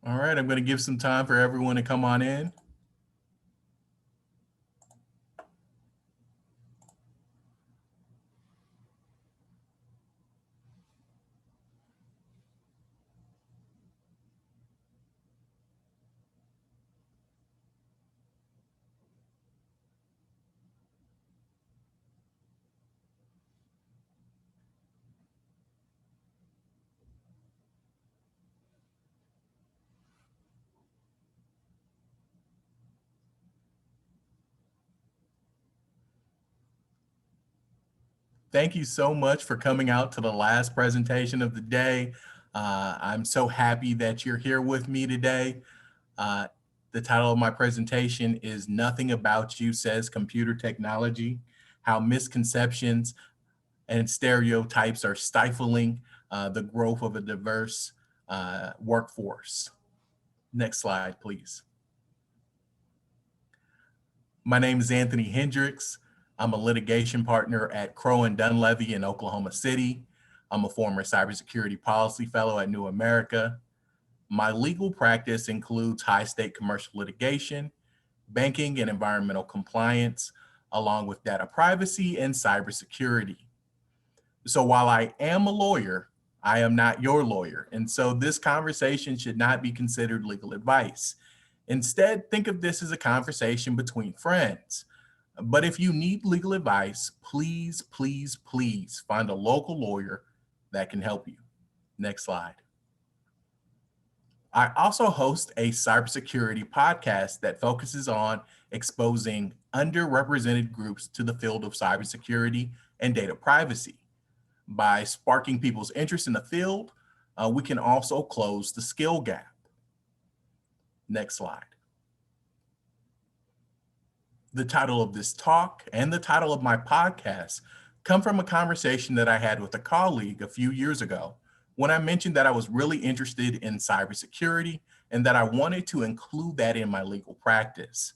All right, I'm going to give some time for everyone to come on in. Thank you so much for coming out to the last presentation of the day. I'm so happy that you're here with me today. Uh, the title of my presentation is Nothing About You Says Computer Technology, How Misconceptions and Stereotypes Are Stifling the Growth of a Diverse Workforce. Next slide, please. My name is Anthony Hendricks. I'm a litigation partner at Crowe and Dunlevy in Oklahoma City. I'm a former cybersecurity policy fellow at New America. My legal practice includes high-stake commercial litigation, banking and environmental compliance, along with data privacy and cybersecurity. So while I am a lawyer, I am not your lawyer. And so this conversation should not be considered legal advice. Instead, think of this as a conversation between friends. But if you need legal advice, please, please, please find a local lawyer that can help you. Next slide. I also host a cybersecurity podcast that focuses on exposing underrepresented groups to the field of cybersecurity and data privacy. By sparking people's interest in the field, we can also close the skill gap. Next slide. The title of this talk and the title of my podcast come from a conversation that I had with a colleague a few years ago when I mentioned that I was really interested in cybersecurity and that I wanted to include that in my legal practice.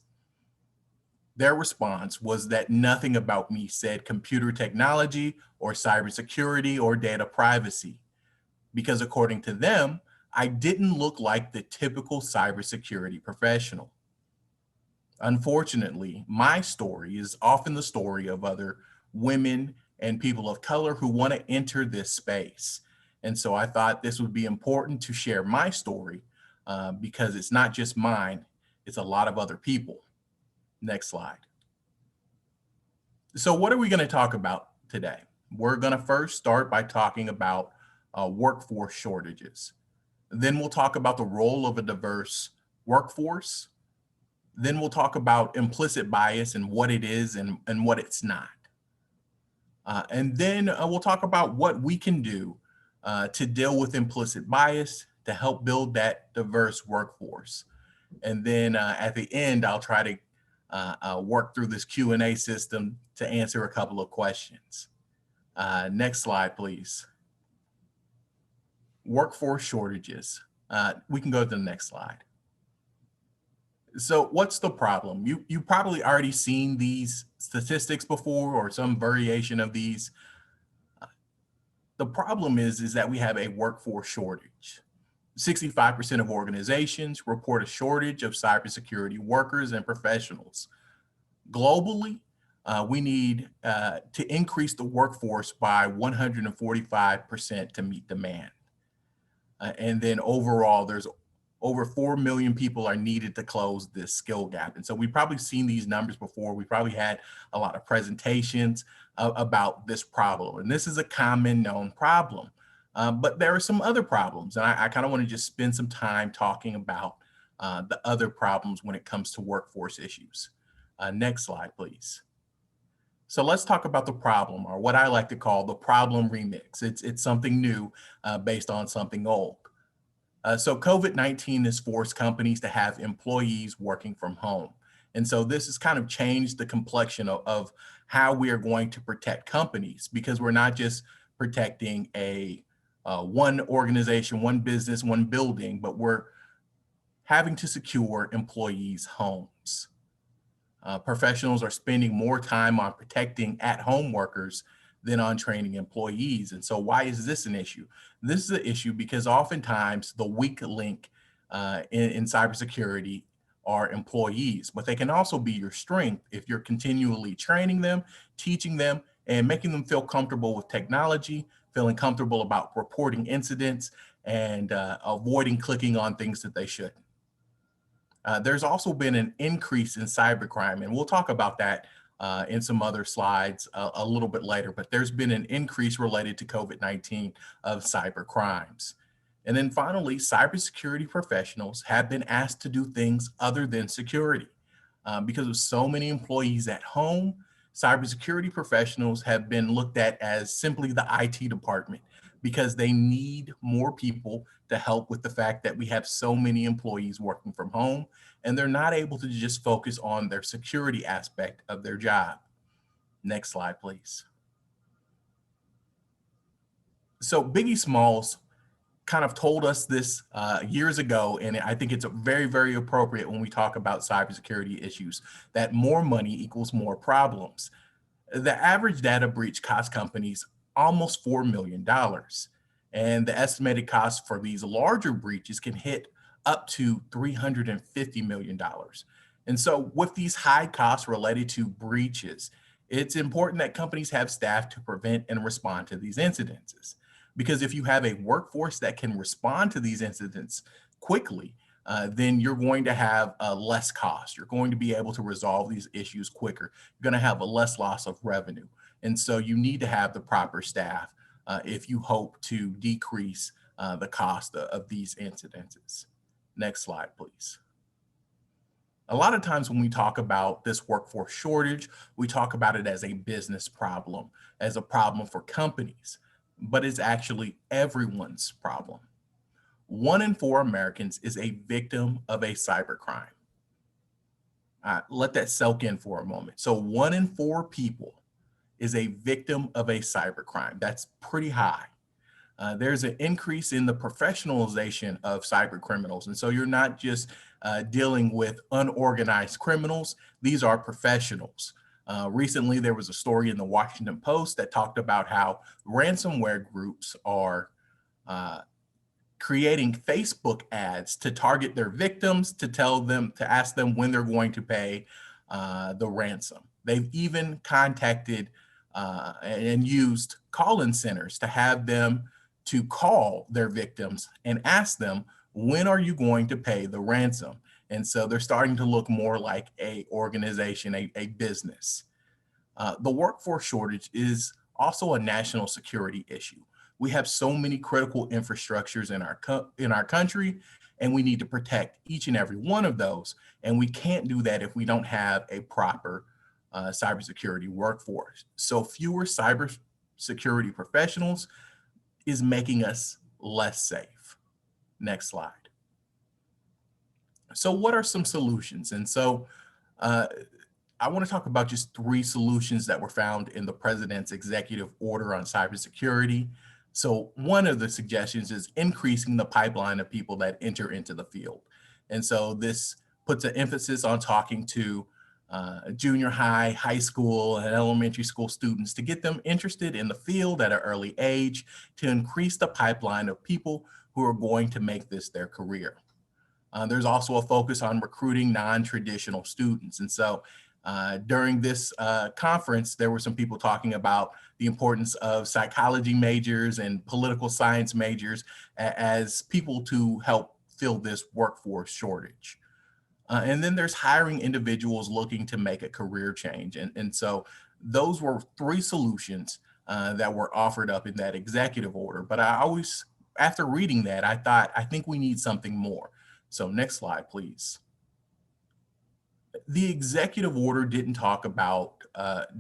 Their response was that nothing about me said computer technology or cybersecurity or data privacy, because according to them, I didn't look like the typical cybersecurity professional. Unfortunately, my story is often the story of other women and people of color who want to enter this space. And so I thought this would be important to share my story because it's not just mine, it's a lot of other people. Next slide. So what are we going to talk about today? We're going to first start by talking about workforce shortages. Then we'll talk about the role of a diverse workforce. Then we'll talk about implicit bias and what it is and what it's not. And then we'll talk about what we can do to deal with implicit bias to help build that diverse workforce. And then at the end, I'll try to work through this Q&A system to answer a couple of questions. Next slide, please. Workforce shortages. We can go to the next slide. So what's the problem? You probably already seen these statistics before or some variation of these. The problem is that we have a workforce shortage. 65% of organizations report a shortage of cybersecurity workers and professionals. Globally, we need to increase the workforce by 145% to meet demand. And then overall, there's over 4 million people are needed to close this skill gap. And so we've probably seen these numbers before. We probably had a lot of presentations about this problem. And this is a common known problem. But there are some other problems. And I kind of want to just spend some time talking about the other problems when it comes to workforce issues. Next slide, please. So let's talk about the problem, or what I like to call the problem remix. It's something new based on something old. So COVID-19 has forced companies to have employees working from home. And so this has kind of changed the complexion of how we are going to protect companies, because we're not just protecting one organization, one business, one building, but we're having to secure employees' homes. Professionals are spending more time on protecting at-home workers than on training employees. And so why is this an issue? This is an issue because oftentimes the weak link in cybersecurity are employees, but they can also be your strength if you're continually training them, teaching them, and making them feel comfortable with technology, feeling comfortable about reporting incidents, and avoiding clicking on things that they shouldn't. There's also been an increase in cybercrime, and we'll talk about that in some other slides a little bit later, but there's been an increase related to COVID-19 of cyber crimes. And then finally, cybersecurity professionals have been asked to do things other than security. Because of so many employees at home, cybersecurity professionals have been looked at as simply the IT department because they need more people to help with the fact that we have so many employees working from home and they're not able to just focus on their security aspect of their job. Next slide, please. So Biggie Smalls kind of told us this years ago, and I think it's very, very appropriate when we talk about cybersecurity issues, that more money equals more problems. The average data breach costs companies almost $4 million. And the estimated cost for these larger breaches can hit up to $350 million. And so with these high costs related to breaches, it's important that companies have staff to prevent and respond to these incidences. Because if you have a workforce that can respond to these incidents quickly, then you're going to have less cost. You're going to be able to resolve these issues quicker. You're going to have a less loss of revenue. And so you need to have the proper staff if you hope to decrease the cost of these incidences. Next slide, please. A lot of times when we talk about this workforce shortage, we talk about it as a business problem, as a problem for companies, but it's actually everyone's problem. 1 in 4 Americans is a victim of a cybercrime. Let that soak in for a moment. So 1 in 4 people is a victim of a cybercrime. That's pretty high. There's an increase in the professionalization of cyber criminals. And so you're not just dealing with unorganized criminals. These are professionals. Recently, there was a story in the Washington Post that talked about how ransomware groups are creating Facebook ads to target their victims, to tell them, to ask them when they're going to pay the ransom. They've even contacted and used call-in centers to have them to call their victims and ask them, when are you going to pay the ransom? And so they're starting to look more like a organization, a business. The workforce shortage is also a national security issue. We have so many critical infrastructures in our country, and we need to protect each and every one of those. And we can't do that if we don't have a proper cybersecurity workforce. So fewer cybersecurity professionals is making us less safe. Next slide. So what are some solutions? And so I want to talk about just 3 solutions that were found in the president's executive order on cybersecurity. So one of the suggestions is increasing the pipeline of people that enter into the field. And so this puts an emphasis on talking to junior high, high school, and elementary school students to get them interested in the field at an early age, to increase the pipeline of people who are going to make this their career. There's also a focus on recruiting non-traditional students. And so during this conference, there were some people talking about the importance of psychology majors and political science majors as people to help fill this workforce shortage. And then there's hiring individuals looking to make a career change. And so those were 3 solutions that were offered up in that executive order. But I always, after reading that, I think we need something more. So next slide, please. The executive order didn't talk about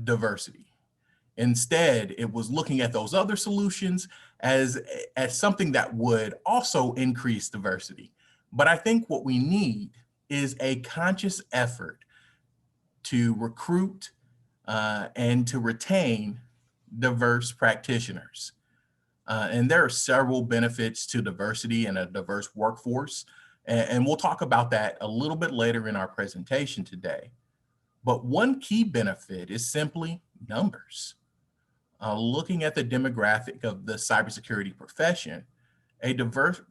diversity. Instead, it was looking at those other solutions as something that would also increase diversity. But I think what we need is a conscious effort to recruit and to retain diverse practitioners. And there are several benefits to diversity and a diverse workforce. And we'll talk about that a little bit later in our presentation today. But one key benefit is simply numbers. Looking at the demographic of the cybersecurity profession, a diverse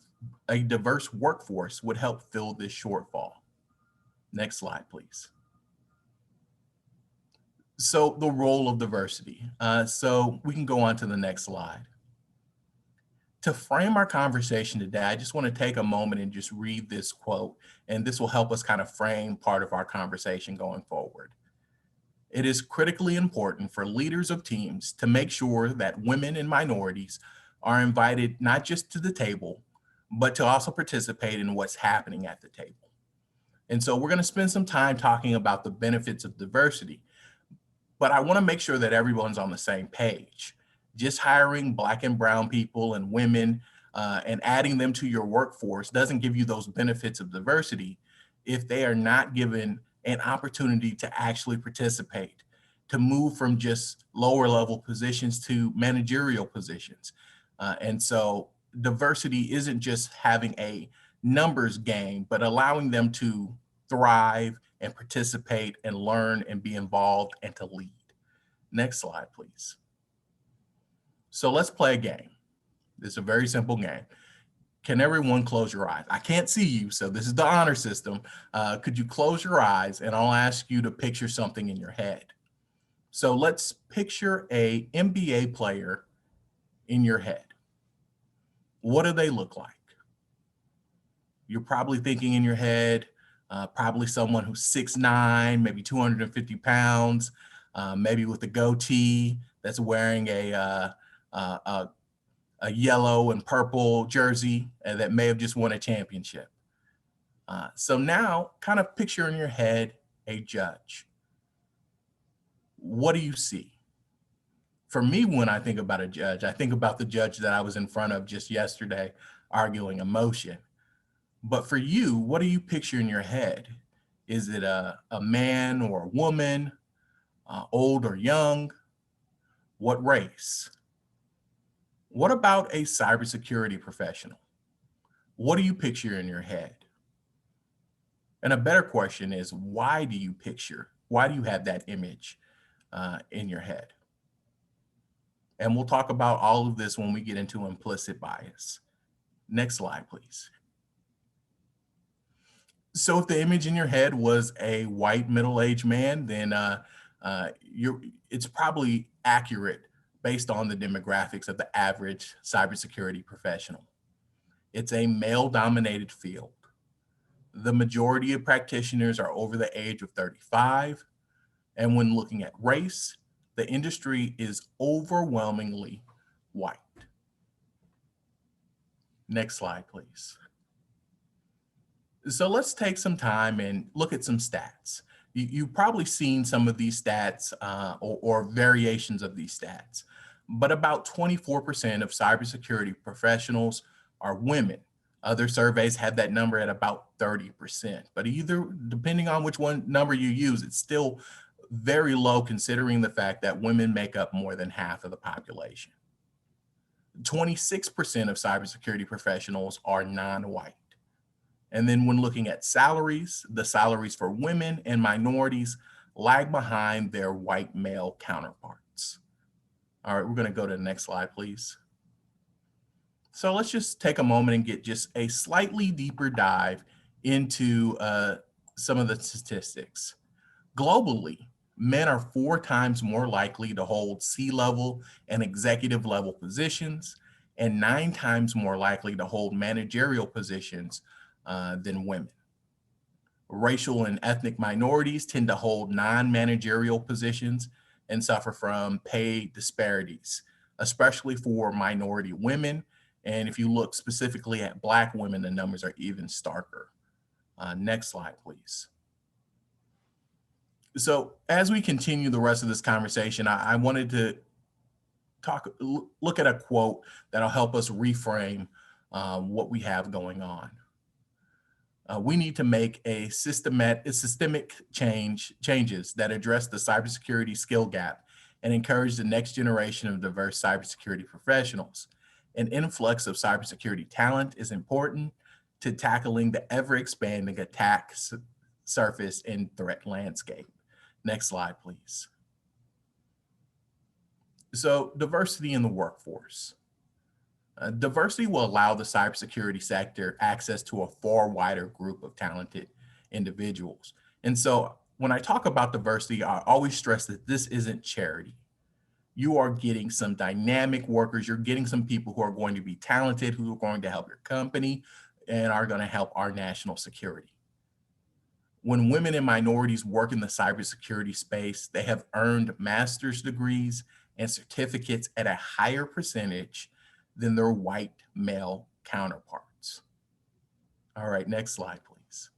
diverse workforce would help fill this shortfall. Next slide, please. So the role of diversity. So we can go on to the next slide. To frame our conversation today, I just want to take a moment and just read this quote, and this will help us kind of frame part of our conversation going forward. It is critically important for leaders of teams to make sure that women and minorities are invited not just to the table, but to also participate in what's happening at the table. And so we're going to spend some time talking about the benefits of diversity, but I want to make sure that everyone's on the same page. Just hiring Black and brown people and women and adding them to your workforce doesn't give you those benefits of diversity if they are not given an opportunity to actually participate, to move from just lower level positions to managerial positions. And so diversity isn't just having a numbers game, but allowing them to thrive and participate and learn and be involved and to lead. Next slide, please. So let's play a game. It's a very simple game. Can everyone close your eyes? I can't see you, so this is the honor system. Could you close your eyes and I'll ask you to picture something in your head. So let's picture a NBA player in your head. What do they look like? You're probably thinking in your head, probably someone who's 6'9", maybe 250 pounds, maybe with a goatee, that's wearing a yellow and purple jersey that may have just won a championship. So now kind of picture in your head a judge. What do you see? For me, when I think about a judge, I think about the judge that I was in front of just yesterday arguing a motion. But for you, what do you picture in your head? Is it a man or a woman, old or young? What race? What about a cybersecurity professional? What do you picture in your head? And a better question is, why do you have that image in your head? And we'll talk about all of this when we get into implicit bias. Next slide, please. So if the image in your head was a white middle-aged man, then it's probably accurate based on the demographics of the average cybersecurity professional. It's a male-dominated field. The majority of practitioners are over the age of 35. And when looking at race, the industry is overwhelmingly white. Next slide, please. So let's take some time and look at some stats. You've probably seen some of these stats or variations of these stats, but about 24% of cybersecurity professionals are women. Other surveys have that number at about 30%, but either, depending on which one number you use, it's still very low considering the fact that women make up more than half of the population. 26% of cybersecurity professionals are non-white. And then when looking at salaries, the salaries for women and minorities lag behind their white male counterparts. All right, we're going to go to the next slide, please. So let's just take a moment and get just a slightly deeper dive into some of the statistics. Globally, men are 4 times more likely to hold C-level and executive level positions and 9 times more likely to hold managerial positions than women. Racial and ethnic minorities tend to hold non-managerial positions and suffer from pay disparities, especially for minority women. And if you look specifically at Black women, the numbers are even starker. Next slide, please. So as we continue the rest of this conversation, I wanted to look at a quote that'll help us reframe what we have going on. We need to make systemic changes that address the cybersecurity skill gap and encourage the next generation of diverse cybersecurity professionals. An influx of cybersecurity talent is important to tackling the ever-expanding attack surface and threat landscape. Next slide, please. So diversity in the workforce. Diversity will allow the cybersecurity sector access to a far wider group of talented individuals. And so when I talk about diversity, I always stress that this isn't charity. You are getting some dynamic workers. You're getting some people who are going to be talented, who are going to help your company and are going to help our national security. When women and minorities work in the cybersecurity space, they have earned master's degrees and certificates at a higher percentage than their white male counterparts. All right, next slide, please.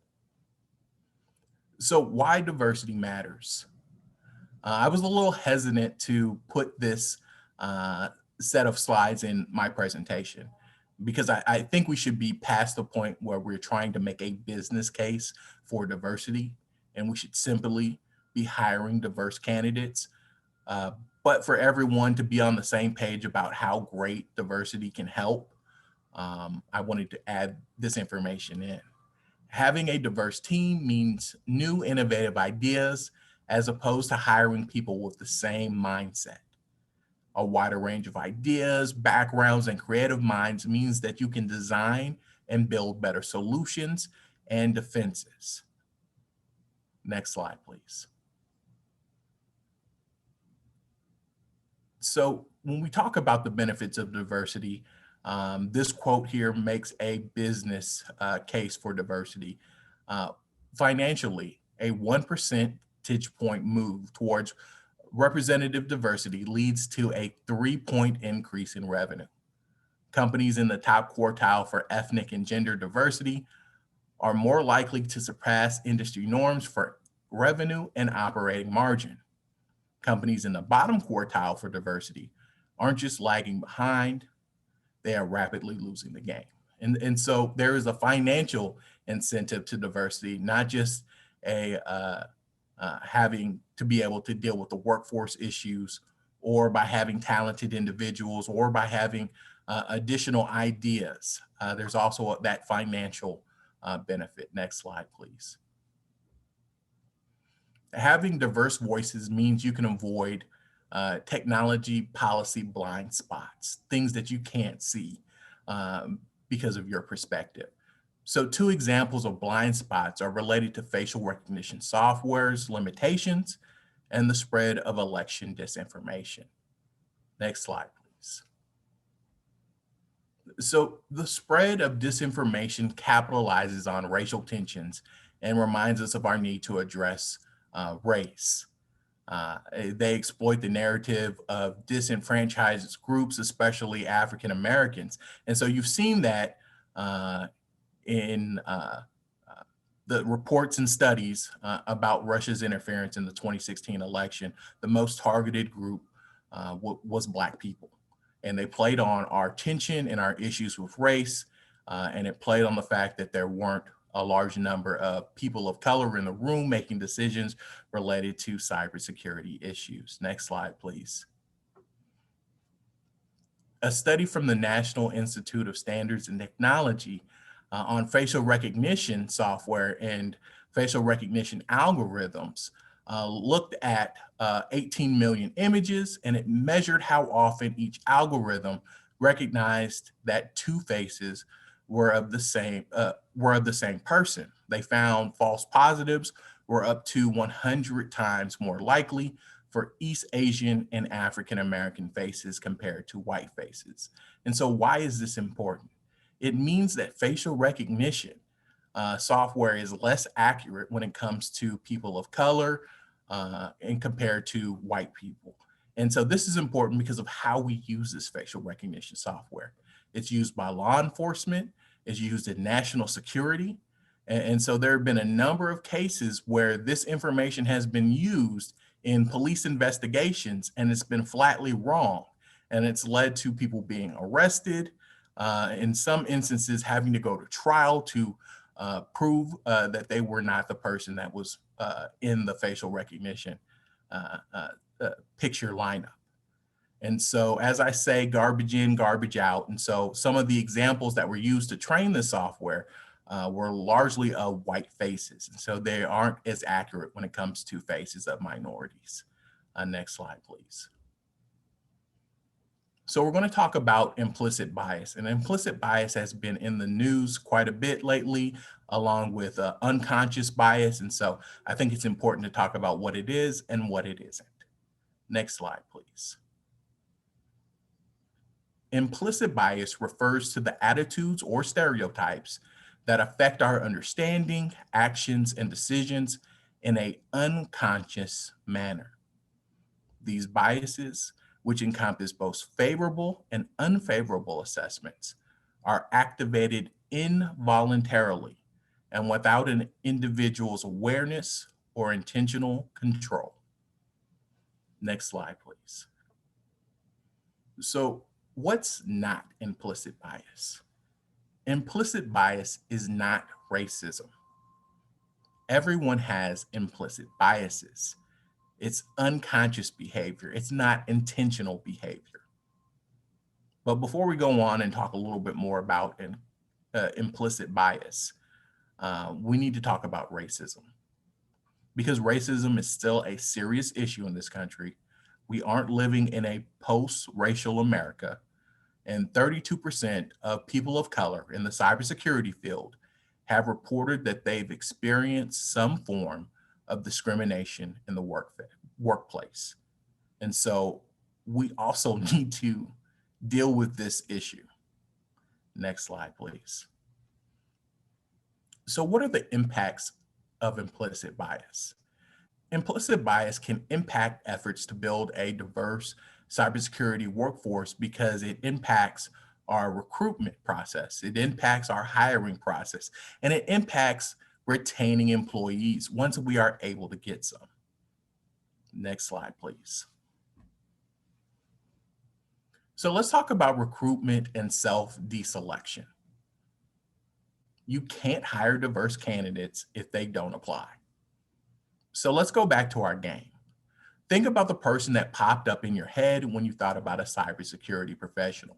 So why diversity matters? I was a little hesitant to put this set of slides in my presentation because I think we should be past the point where we're trying to make a business case for diversity, and we should simply be hiring diverse candidates. But for everyone to be on the same page about how great diversity can help, I wanted to add this information in. Having a diverse team means new innovative ideas as opposed to hiring people with the same mindset. A wider range of ideas, backgrounds, and creative minds means that you can design and build better solutions and defenses. Next slide, please. So when we talk about the benefits of diversity, this quote here makes a business case for diversity. Financially, a 1 percentage point move towards representative diversity leads to a 3-point increase in revenue. Companies in the top quartile for ethnic and gender diversity are more likely to surpass industry norms for revenue and operating margin. Companies in the bottom quartile for diversity aren't just lagging behind, they are rapidly losing the game. And so there is a financial incentive to diversity, not just having to be able to deal with the workforce issues, or by having talented individuals, or by having additional ideas. There's also that financial benefit. Next slide, please. Having diverse voices means you can avoid technology policy blind spots, things that you can't see because of your perspective. So 2 examples of blind spots are related to facial recognition software's limitations and the spread of election disinformation. Next slide, please. So the spread of disinformation capitalizes on racial tensions and reminds us of our need to address race. They exploit the narrative of disenfranchised groups, especially African Americans. And so you've seen that in the reports and studies about Russia's interference in the 2016 election. The most targeted group was Black people. And they played on our tension and our issues with race. And it played on the fact that there weren't a large number of people of color in the room making decisions related to cybersecurity issues. Next slide, please. A study from the National Institute of Standards and Technology on facial recognition software and facial recognition algorithms looked at 18 million images, and it measured how often each algorithm recognized that 2 faces were of the same person. They found false positives were up to 100 times more likely for East Asian and African American faces compared to white faces. And so why is this important? It means that facial recognition software is less accurate when it comes to people of color and compared to white people. And so this is important because of how we use this facial recognition software. It's used by law enforcement, it's used in national security. And so there have been a number of cases where this information has been used in police investigations and it's been flatly wrong. And it's led to people being arrested, in some instances having to go to trial to prove that they were not the person that was in the facial recognition picture lineup. And so, as I say, garbage in, garbage out. And so some of the examples that were used to train the software were largely of white faces. And so they aren't as accurate when it comes to faces of minorities. Next slide, please. So we're going to talk about implicit bias, and implicit bias has been in the news quite a bit lately, along with unconscious bias. And so I think it's important to talk about what it is and what it isn't. Next slide, please. Implicit bias refers to the attitudes or stereotypes that affect our understanding, actions, and decisions in an unconscious manner. These biases, which encompass both favorable and unfavorable assessments, are activated involuntarily and without an individual's awareness or intentional control. Next slide, please. So, what's not implicit bias? Implicit bias is not racism. Everyone has implicit biases. It's unconscious behavior. It's not intentional behavior. But before we go on and talk a little bit more about implicit bias, we need to talk about racism. Because racism is still a serious issue in this country. We aren't living in a post-racial America, and 32% of people of color in the cybersecurity field have reported that they've experienced some form of discrimination in the workplace. And so we also need to deal with this issue. Next slide, please. So what are the impacts of implicit bias? Implicit bias can impact efforts to build a diverse cybersecurity workforce because it impacts our recruitment process, it impacts our hiring process, and it impacts retaining employees once we are able to get some. Next slide, please. So let's talk about recruitment and self-deselection. You can't hire diverse candidates if they don't apply. So let's go back to our game. Think about the person that popped up in your head when you thought about a cybersecurity professional.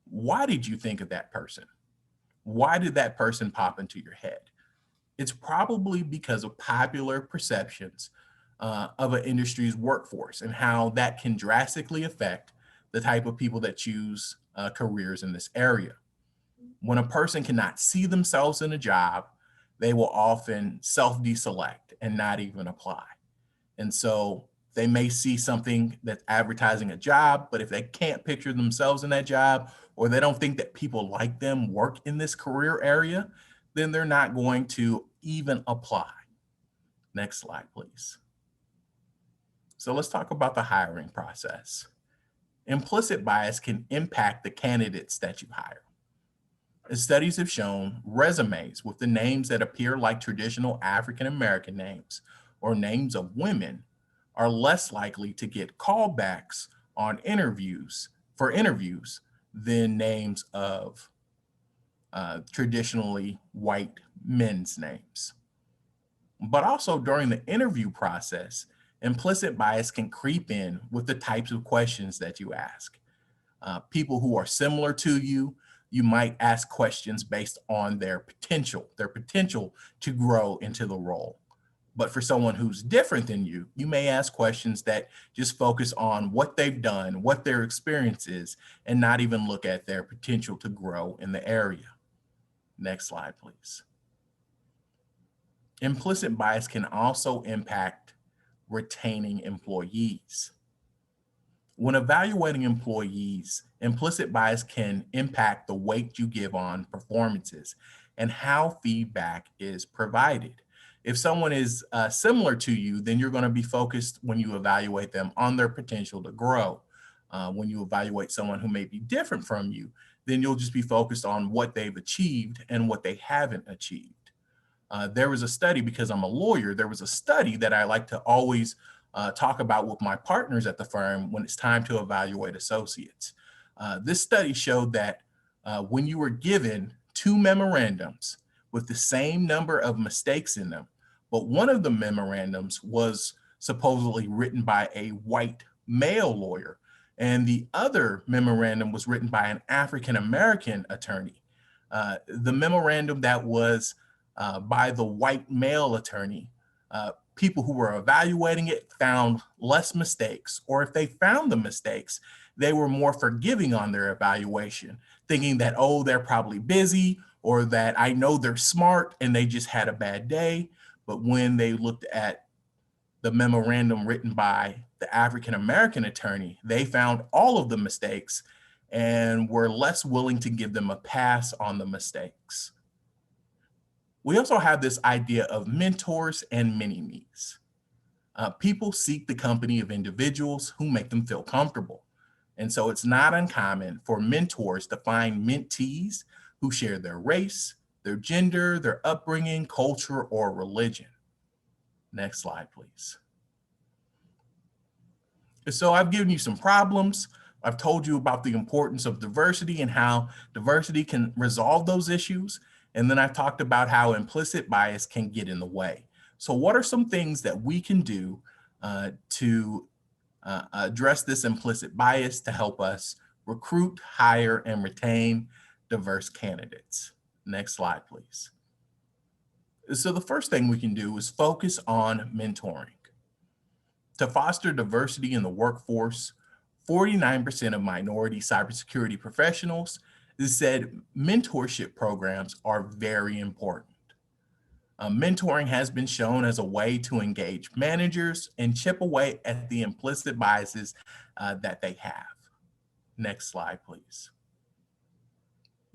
Why did you think of that person? Why did that person pop into your head? It's probably because of popular perceptions of an industry's workforce and how that can drastically affect the type of people that choose careers in this area. When a person cannot see themselves in a job, they will often self-deselect and not even apply. And so they may see something that's advertising a job, but if they can't picture themselves in that job, or they don't think that people like them work in this career area, then they're not going to even apply. Next slide, please. So let's talk about the hiring process. Implicit bias can impact the candidates that you hire. As studies have shown, resumes with the names that appear like traditional African American names or names of women are less likely to get callbacks on interviews than names of traditionally white men's names. But also during the interview process, implicit bias can creep in with the types of questions that you ask. People who are similar to you, you might ask questions based on their potential to grow into the role. But for someone who's different than you, you may ask questions that just focus on what they've done, what their experience is, and not even look at their potential to grow in the area. Next slide, please. Implicit bias can also impact retaining employees. When evaluating employees, implicit bias can impact the weight you give on performances and how feedback is provided. If someone is similar to you, then you're going to be focused when you evaluate them on their potential to grow. When you evaluate someone who may be different from you, then you'll just be focused on what they've achieved and what they haven't achieved. There was a study, because I'm a lawyer, there was a study that I like to always talk about with my partners at the firm when it's time to evaluate associates. This study showed that when you were given 2 memorandums with the same number of mistakes in them, but one of the memorandums was supposedly written by a white male lawyer, and the other memorandum was written by an African-American attorney. The memorandum that was by the white male attorney, people who were evaluating it found less mistakes, or if they found the mistakes, they were more forgiving on their evaluation, thinking that, oh, they're probably busy, or that I know they're smart and they just had a bad day. But when they looked at the memorandum written by the African-American attorney, they found all of the mistakes and were less willing to give them a pass on the mistakes. We also have this idea of mentors and mini-me's. People seek the company of individuals who make them feel comfortable. And so it's not uncommon for mentors to find mentees who share their race, their gender, their upbringing, culture, or religion. Next slide, please. So I've given you some problems. I've told you about the importance of diversity and how diversity can resolve those issues. And then I've talked about how implicit bias can get in the way. So what are some things that we can do to address this implicit bias to help us recruit, hire, and retain diverse candidates? Next slide, please. So the first thing we can do is focus on mentoring. To foster diversity in the workforce, 49% of minority cybersecurity professionals said mentorship programs are very important. Mentoring has been shown as a way to engage managers and chip away at the implicit biases that they have. Next slide, please.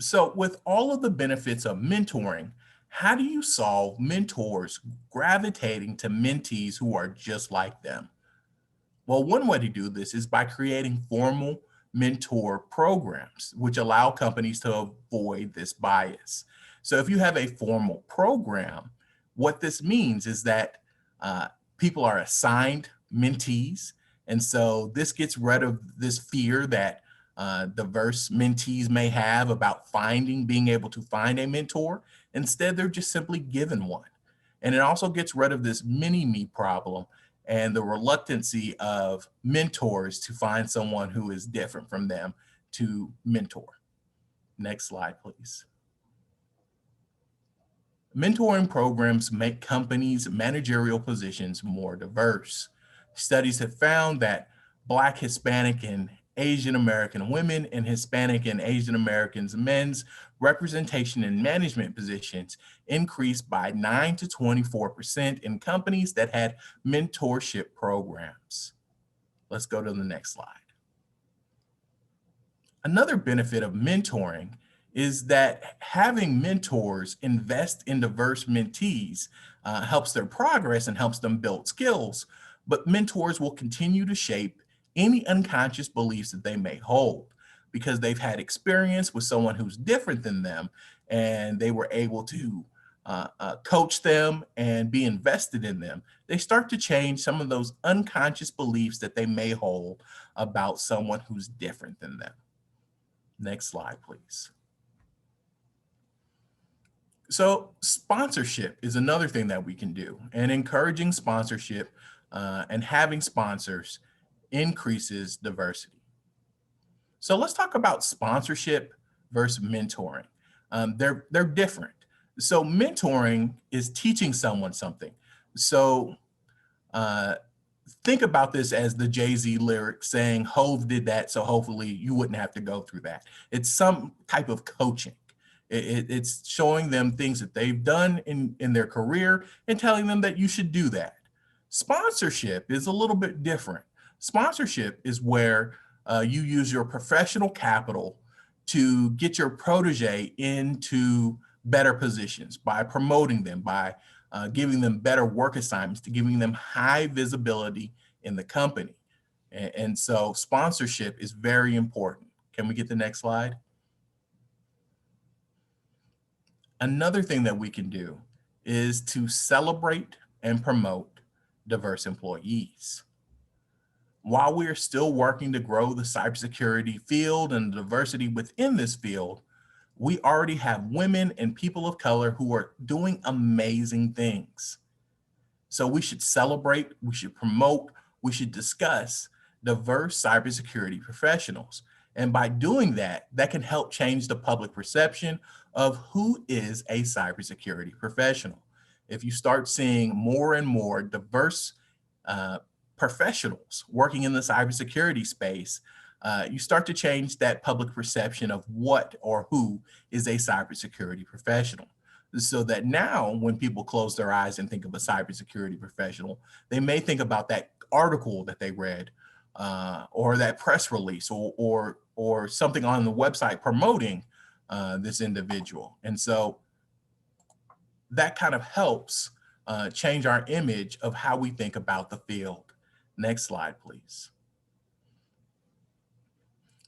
So with all of the benefits of mentoring, how do you solve mentors gravitating to mentees who are just like them? Well, one way to do this is by creating formal mentor programs, which allow companies to avoid this bias. So if you have a formal program, what this means is that people are assigned mentees. And so this gets rid of this fear that diverse mentees may have about being able to find a mentor. Instead, they're just simply given one. And it also gets rid of this mini-me problem and the reluctancy of mentors to find someone who is different from them to mentor. Next slide, please. Mentoring programs make companies' managerial positions more diverse. Studies have found that Black, Hispanic, and Asian American women and Hispanic and Asian Americans men's representation in management positions increased by 9 to 24% in companies that had mentorship programs. Let's go to the next slide. Another benefit of mentoring is that having mentors invest in diverse mentees helps their progress and helps them build skills, but mentors will continue to shape any unconscious beliefs that they may hold because they've had experience with someone who's different than them and they were able to coach them and be invested in them. They start to change some of those unconscious beliefs that they may hold about someone who's different than them. Next slide, please. So sponsorship is another thing that we can do, and encouraging sponsorship and having sponsors increases diversity. So let's talk about sponsorship versus mentoring. They're different. So mentoring is teaching someone something. So think about this as the Jay-Z lyric saying, Hove did that, so hopefully you wouldn't have to go through that. It's some type of coaching. It's showing them things that they've done in their career and telling them that you should do that. Sponsorship is a little bit different. Sponsorship is where you use your professional capital to get your protege into better positions by promoting them, by giving them better work assignments, to giving them high visibility in the company. And so sponsorship is very important. Can we get the next slide? Another thing that we can do is to celebrate and promote diverse employees. While we are still working to grow the cybersecurity field and the diversity within this field, we already have women and people of color who are doing amazing things. So we should celebrate, we should promote, we should discuss diverse cybersecurity professionals. And by doing that, that can help change the public perception of who is a cybersecurity professional. If you start seeing more and more diverse professionals working in the cybersecurity space, you start to change that public perception of what or who is a cybersecurity professional. So that now when people close their eyes and think of a cybersecurity professional, they may think about that article that they read, or that press release, or something on the website promoting this individual. And so that kind of helps change our image of how we think about the field. Next slide, please.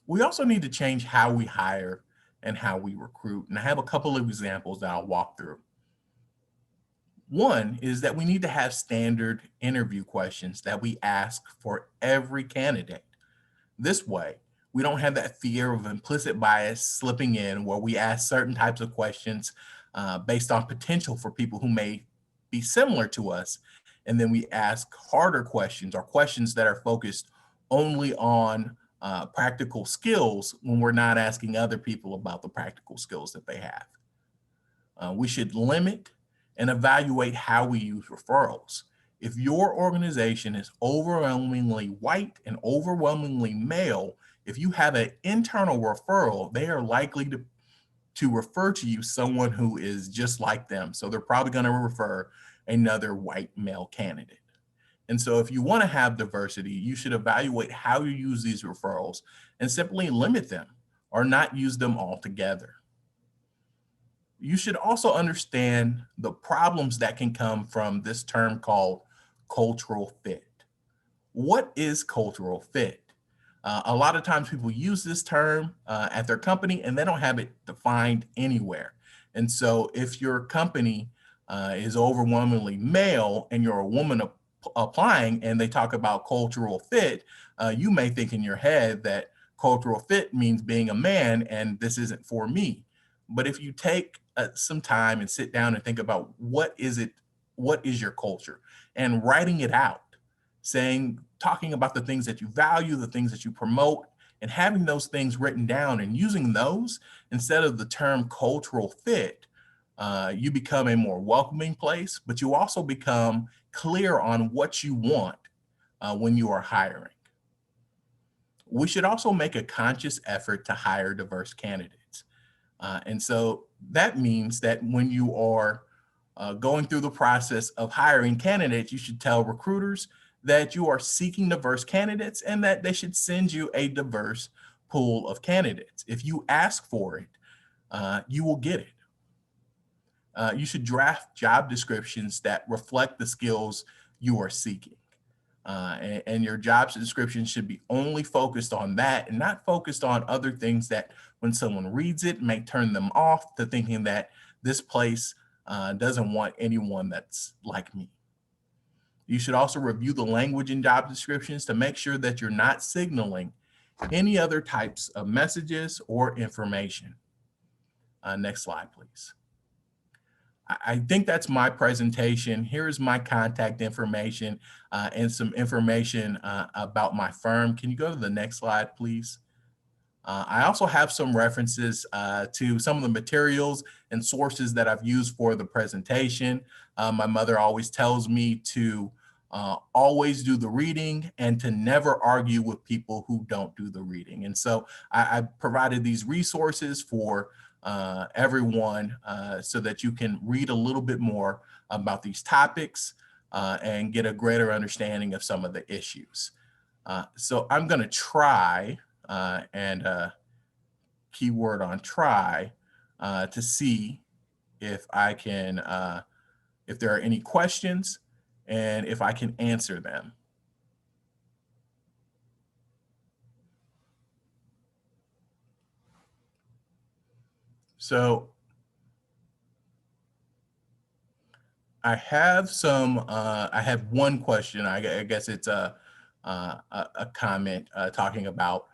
We also need to change how we hire and how we recruit. And I have a couple of examples that I'll walk through. One is that we need to have standard interview questions that we ask for every candidate. This way, we don't have that fear of implicit bias slipping in where we ask certain types of questions based on potential for people who may be similar to us. And then we ask harder questions, or questions that are focused only on practical skills when we're not asking other people about the practical skills that they have. We should limit and evaluate how we use referrals. If your organization is overwhelmingly white and overwhelmingly male, if you have an internal referral, they are likely to refer to you someone who is just like them. So they're probably going to refer another white male candidate. And so if you want to have diversity, you should evaluate how you use these referrals and simply limit them or not use them altogether. You should also understand the problems that can come from this term called cultural fit. What is cultural fit? A lot of times people use this term at their company and they don't have it defined anywhere. And so if your company is overwhelmingly male and you're a woman applying and they talk about cultural fit, you may think in your head that cultural fit means being a man and this isn't for me. But if you take some time and sit down and think about what is your culture, and writing it out, talking about the things that you value, the things that you promote, and having those things written down and using those instead of the term cultural fit, you become a more welcoming place, but you also become clear on what you want when you are hiring. We should also make a conscious effort to hire diverse candidates. And so that means that when you are going through the process of hiring candidates, you should tell recruiters that you are seeking diverse candidates and that they should send you a diverse pool of candidates. If you ask for it, you will get it. You should draft job descriptions that reflect the skills you are seeking. And your job description should be only focused on that and not focused on other things that when someone reads it may turn them off to thinking that this place doesn't want anyone that's like me. You should also review the language in job descriptions to make sure that you're not signaling any other types of messages or information. Next slide, please. I think that's my presentation. Here's my contact information and some information about my firm. Can you go to the next slide, please? I also have some references to some of the materials and sources that I've used for the presentation. My mother always tells me to always do the reading and to never argue with people who don't do the reading. And so I provided these resources for everyone so that you can read a little bit more about these topics and get a greater understanding of some of the issues. So I'm going to try and keyword on try to see if I can, if there are any questions and if I can answer them. So I have some, I have one question. I guess it's a comment talking about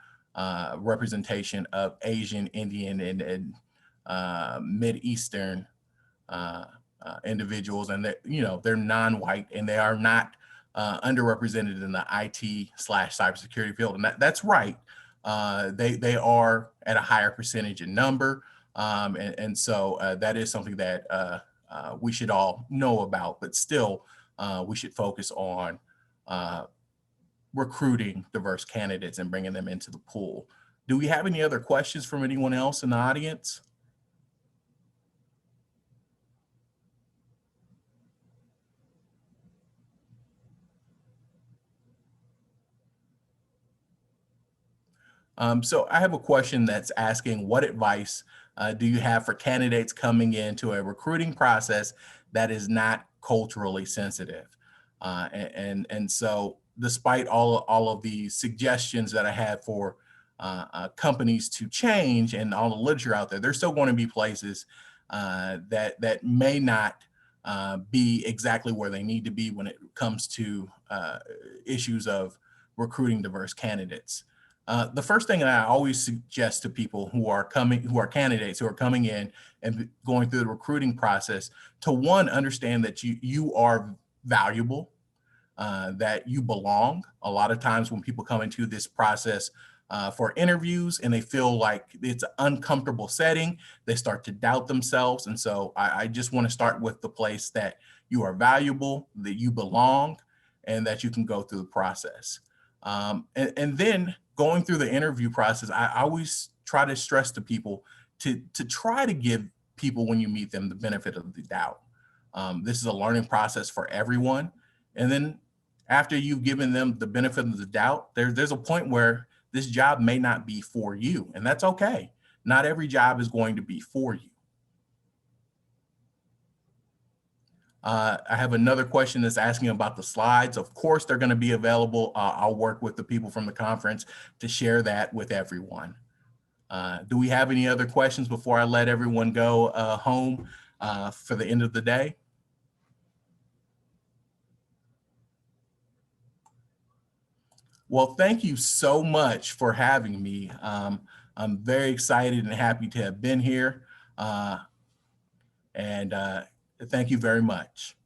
representation of Asian, Indian, and Mid-Eastern individuals, and they're non-white and they are not underrepresented in the IT/cybersecurity field, and that's right. They are at a higher percentage in number, and so that is something that we should all know about. But still, we should focus on recruiting diverse candidates and bringing them into the pool. Do we have any other questions from anyone else in the audience? So I have a question that's asking, what advice do you have for candidates coming into a recruiting process that is not culturally sensitive? And so despite all of the suggestions that I had for companies to change and all the literature out there, there's still going to be places that may not be exactly where they need to be when it comes to issues of recruiting diverse candidates. The first thing that I always suggest to people who are candidates who are coming in and going through the recruiting process, to one, understand that you are valuable, that you belong. A lot of times when people come into this process for interviews and they feel like it's an uncomfortable setting, they start to doubt themselves. And so I just want to start with the place that you are valuable, that you belong, and that you can go through the process. And then going through the interview process, I always try to stress to people to try to give people, when you meet them, the benefit of the doubt. This is a learning process for everyone. And then after you've given them the benefit of the doubt, there's a point where this job may not be for you, and that's okay. Not every job is going to be for you. I have another question that's asking about the slides. Of course, they're going to be available. I'll work with the people from the conference to share that with everyone. Do we have any other questions before I let everyone go home for the end of the day? Well, thank you so much for having me. I'm very excited and happy to have been here. And thank you very much.